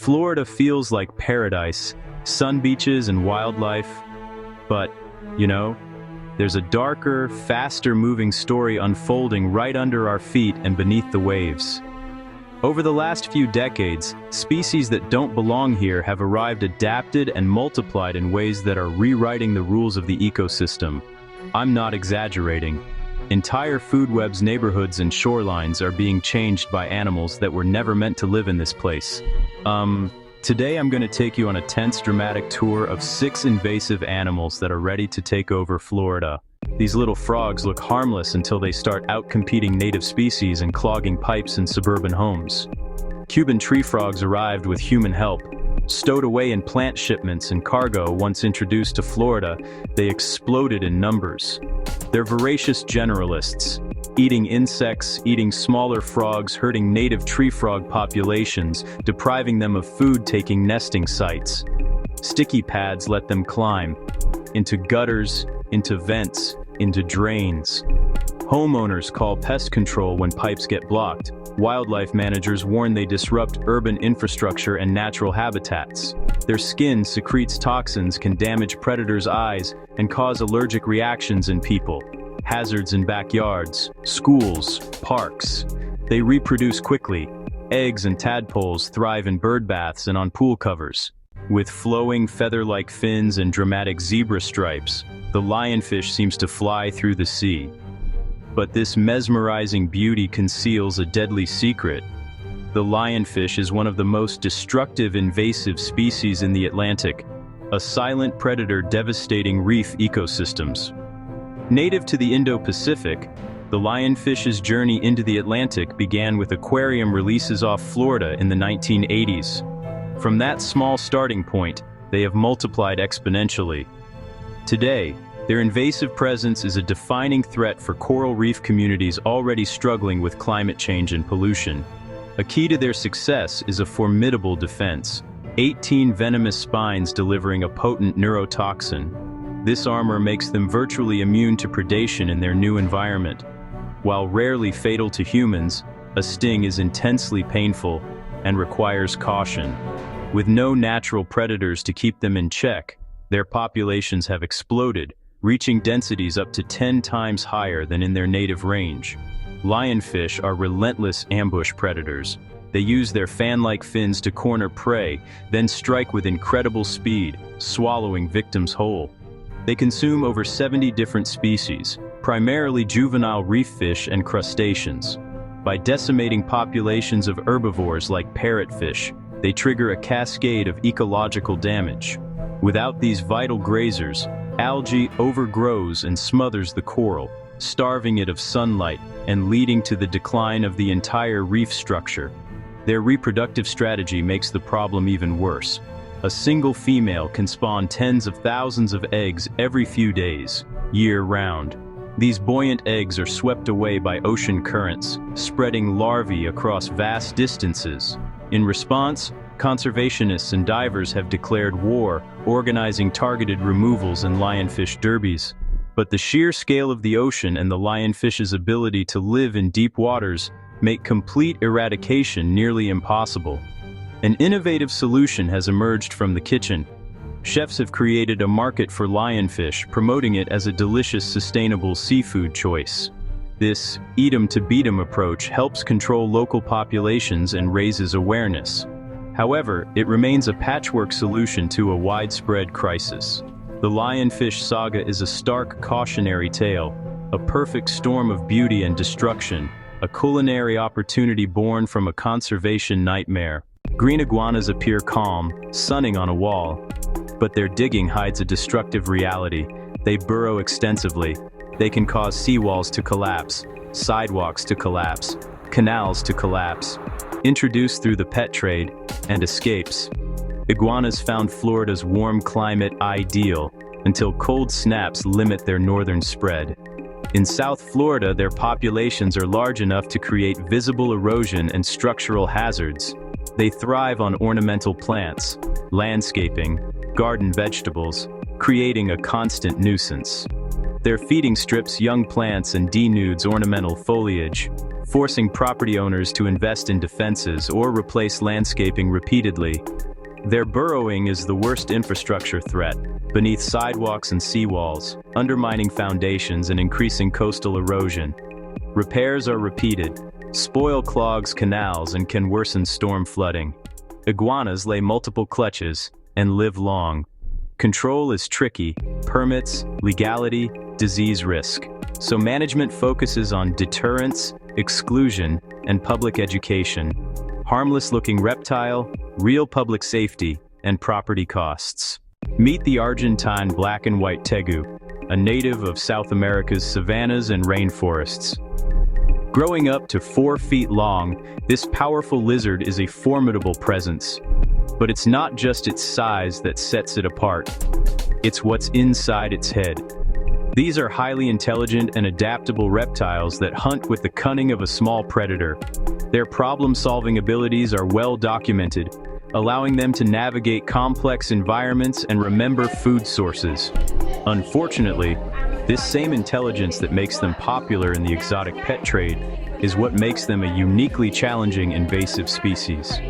Florida feels like paradise, sun beaches and wildlife, but, you know, there's a darker, faster-moving story unfolding right under our feet and beneath the waves. Over the last few decades, species that don't belong here have arrived, adapted, and multiplied in ways that are rewriting the rules of the ecosystem. I'm not exaggerating. Entire food webs, neighborhoods, and shorelines are being changed by animals that were never meant to live in this place. Today I'm going to take you on a tense, dramatic tour of 6 invasive animals that are ready to take over Florida. These little frogs look harmless until they start outcompeting native species and clogging pipes in suburban homes. Cuban tree frogs arrived with human help. Stowed away in plant shipments and cargo once introduced to Florida, they exploded in numbers. They're voracious generalists, eating insects, eating smaller frogs, hurting native tree frog populations, depriving them of food, taking nesting sites. Sticky pads let them climb into gutters, into vents, into drains. Homeowners call pest control when pipes get blocked. Wildlife managers warn they disrupt urban infrastructure and natural habitats. Their skin secretes toxins, can damage predators' eyes, and cause allergic reactions in people. Hazards in backyards, schools, parks. They reproduce quickly. Eggs and tadpoles thrive in bird baths and on pool covers. With flowing feather-like fins and dramatic zebra stripes, the lionfish seems to fly through the sea. But this mesmerizing beauty conceals a deadly secret. The lionfish is one of the most destructive invasive species in the Atlantic, a silent predator devastating reef ecosystems. Native to the Indo-Pacific, the lionfish's journey into the Atlantic began with aquarium releases off Florida in the 1980s. From that small starting point, they have multiplied exponentially. Today, their invasive presence is a defining threat for coral reef communities already struggling with climate change and pollution. A key to their success is a formidable defense: 18 venomous spines delivering a potent neurotoxin. This armor makes them virtually immune to predation in their new environment. While rarely fatal to humans, a sting is intensely painful and requires caution. With no natural predators to keep them in check, their populations have exploded, reaching densities up to 10 times higher than in their native range. Lionfish are relentless ambush predators. They use their fan-like fins to corner prey, then strike with incredible speed, swallowing victims whole. They consume over 70 different species, primarily juvenile reef fish and crustaceans. By decimating populations of herbivores like parrotfish, they trigger a cascade of ecological damage. Without these vital grazers, algae overgrows and smothers the coral, starving it of sunlight and leading to the decline of the entire reef structure. Their reproductive strategy makes the problem even worse. A single female can spawn tens of thousands of eggs every few days, year-round. These buoyant eggs are swept away by ocean currents, spreading larvae across vast distances. In response, conservationists and divers have declared war, organizing targeted removals and lionfish derbies. But the sheer scale of the ocean and the lionfish's ability to live in deep waters make complete eradication nearly impossible. An innovative solution has emerged from the kitchen. Chefs have created a market for lionfish, promoting it as a delicious, sustainable seafood choice. This eat 'em to beat 'em approach helps control local populations and raises awareness. However, it remains a patchwork solution to a widespread crisis. The lionfish saga is a stark cautionary tale, a perfect storm of beauty and destruction, a culinary opportunity born from a conservation nightmare. Green iguanas appear calm, sunning on a wall, but their digging hides a destructive reality. They burrow extensively. They can cause seawalls to collapse, sidewalks to collapse, canals to collapse. Introduced through the pet trade, and escapes. Iguanas found Florida's warm climate ideal until cold snaps limit their northern spread. In South Florida, their populations are large enough to create visible erosion and structural hazards. They thrive on ornamental plants, landscaping, garden vegetables, creating a constant nuisance. Their feeding strips young plants and denudes ornamental foliage. forcing property owners to invest in defenses or replace landscaping repeatedly. Their burrowing is the worst infrastructure threat, beneath sidewalks and seawalls, undermining foundations and increasing coastal erosion. Repairs are repeated. Spoil clogs canals and can worsen storm flooding. Iguanas lay multiple clutches and live long. Control is tricky: permits, legality, disease risk. So management focuses on deterrence, exclusion, and public education. Harmless-looking reptile, real public safety, and property costs. Meet the Argentine black and white tegu, a native of South America's savannas and rainforests. Growing up to 4 feet long, this powerful lizard is a formidable presence. But it's not just its size that sets it apart. It's what's inside its head. These are highly intelligent and adaptable reptiles that hunt with the cunning of a small predator. Their problem-solving abilities are well documented, allowing them to navigate complex environments and remember food sources. Unfortunately, this same intelligence that makes them popular in the exotic pet trade is what makes them a uniquely challenging invasive species.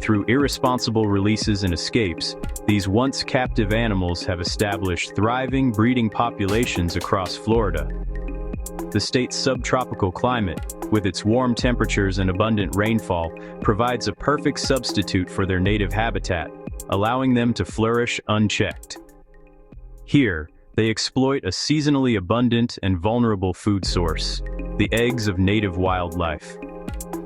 Through irresponsible releases and escapes, these once captive animals have established thriving breeding populations across Florida. The state's subtropical climate, with its warm temperatures and abundant rainfall, provides a perfect substitute for their native habitat, allowing them to flourish unchecked. Here, they exploit a seasonally abundant and vulnerable food source: the eggs of native wildlife.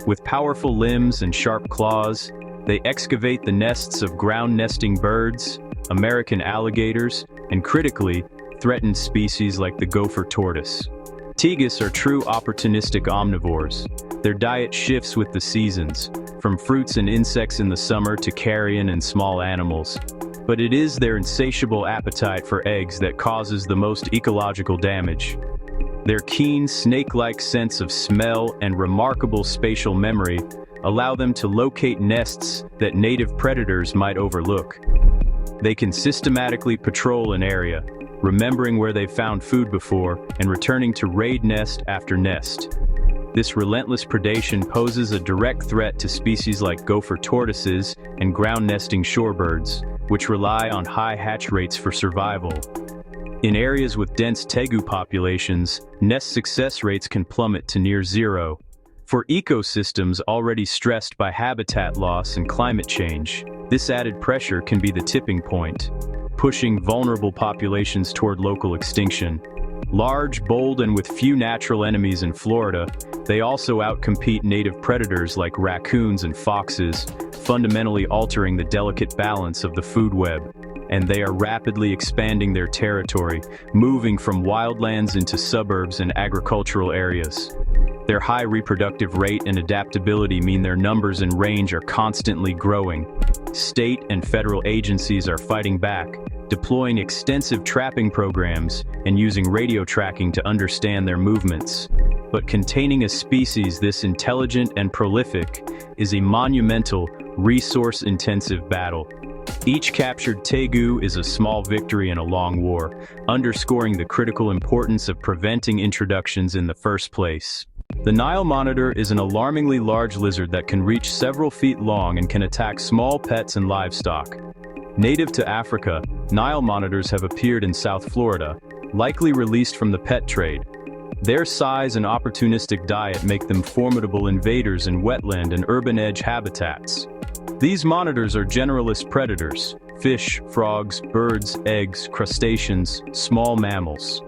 With powerful limbs and sharp claws, they excavate the nests of ground-nesting birds, American alligators, and critically, threatened species like the gopher tortoise. Tegus are true opportunistic omnivores. Their diet shifts with the seasons, from fruits and insects in the summer to carrion and small animals. But it is their insatiable appetite for eggs that causes the most ecological damage. Their keen, snake-like sense of smell and remarkable spatial memory allow them to locate nests that native predators might overlook. They can systematically patrol an area, remembering where they've found food before and returning to raid nest after nest. This relentless predation poses a direct threat to species like gopher tortoises and ground-nesting shorebirds, which rely on high hatch rates for survival. In areas with dense tegu populations, nest success rates can plummet to near zero. For ecosystems already stressed by habitat loss and climate change, this added pressure can be the tipping point, pushing vulnerable populations toward local extinction. Large, bold, and with few natural enemies in Florida, they also outcompete native predators like raccoons and foxes, fundamentally altering the delicate balance of the food web. And they are rapidly expanding their territory, moving from wildlands into suburbs and agricultural areas. Their high reproductive rate and adaptability mean their numbers and range are constantly growing. State and federal agencies are fighting back, deploying extensive trapping programs and using radio tracking to understand their movements. But containing a species this intelligent and prolific is a monumental, resource-intensive battle. Each captured tegu is a small victory in a long war, underscoring the critical importance of preventing introductions in the first place. The Nile monitor is an alarmingly large lizard that can reach several feet long and can attack small pets and livestock. Native to Africa, Nile monitors have appeared in South Florida, likely released from the pet trade. Their size and opportunistic diet make them formidable invaders in wetland and urban edge habitats. These monitors are generalist predators: fish, frogs, birds, eggs, crustaceans, small mammals.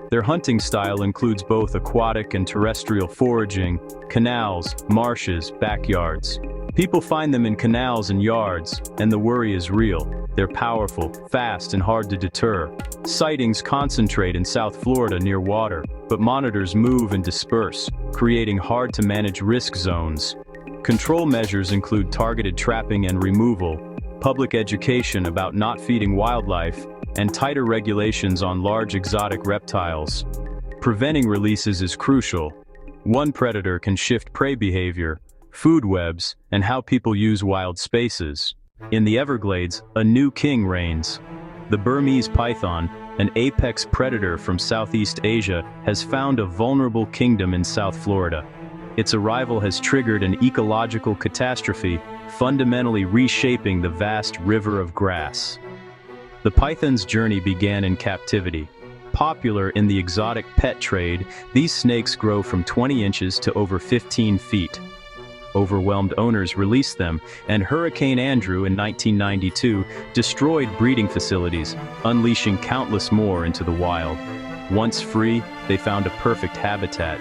Their hunting style includes both aquatic and terrestrial foraging, canals, marshes, backyards. People find them in canals and yards, and the worry is real. They're powerful, fast, and hard to deter. Sightings concentrate in South Florida near water, but monitors move and disperse, creating hard-to-manage risk zones. Control measures include targeted trapping and removal, public education about not feeding wildlife, and tighter regulations on large exotic reptiles. Preventing releases is crucial. One predator can shift prey behavior, food webs, and how people use wild spaces. In the Everglades, a new king reigns. The Burmese python, an apex predator from Southeast Asia, has found a vulnerable kingdom in South Florida. its arrival has triggered an ecological catastrophe, fundamentally reshaping the vast river of grass. The python's journey began in captivity. Popular in the exotic pet trade, these snakes grow from 20 inches to over 15 feet. Overwhelmed owners released them, and Hurricane Andrew in 1992 destroyed breeding facilities, unleashing countless more into the wild. Once free, they found a perfect habitat.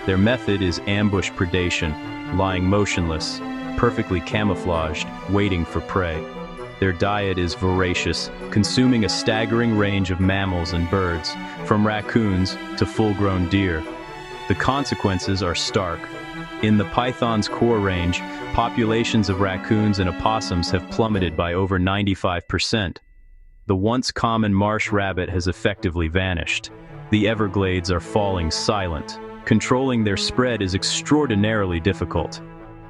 Their method is ambush predation, lying motionless, perfectly camouflaged, waiting for prey. Their diet is voracious, consuming a staggering range of mammals and birds, from raccoons to full-grown deer. The consequences are stark. In the python's core range, populations of raccoons and opossums have plummeted by over 95%. The once common marsh rabbit has effectively vanished. The Everglades are falling silent. Controlling their spread is extraordinarily difficult.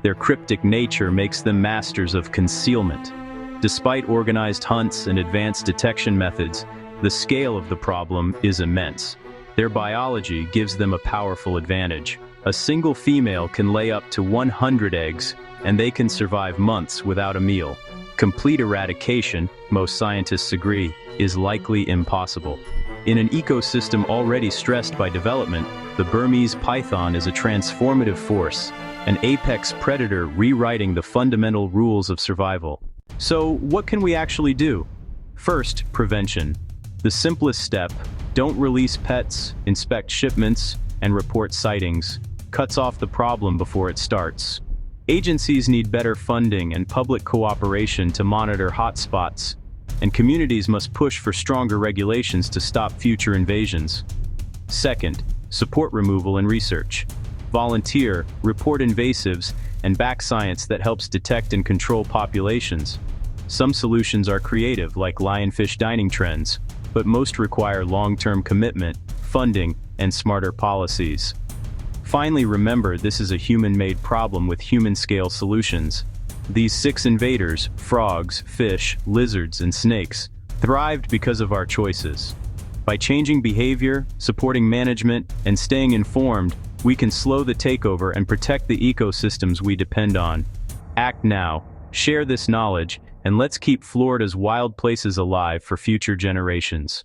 Their cryptic nature makes them masters of concealment. Despite organized hunts and advanced detection methods, the scale of the problem is immense. Their biology gives them a powerful advantage. A single female can lay up to 100 eggs, and they can survive months without a meal. Complete eradication, most scientists agree, is likely impossible. In an ecosystem already stressed by development, the Burmese python is a transformative force, an apex predator rewriting the fundamental rules of survival. So, what can we actually do? First, prevention. The simplest step, don't release pets, inspect shipments, and report sightings, cuts off the problem before it starts. Agencies need better funding and public cooperation to monitor hotspots, and communities must push for stronger regulations to stop future invasions. Second, support removal and research. Volunteer, report invasives, and back science that helps detect and control populations. Some solutions are creative, like lionfish dining trends, but most require long-term commitment, funding, and smarter policies. Finally, remember, this is a human-made problem with human-scale solutions. These 6 invaders, frogs, fish, lizards, and snakes, thrived because of our choices. By changing behavior, supporting management, and staying informed, we can slow the takeover and protect the ecosystems we depend on. Act now, share this knowledge, and let's keep Florida's wild places alive for future generations.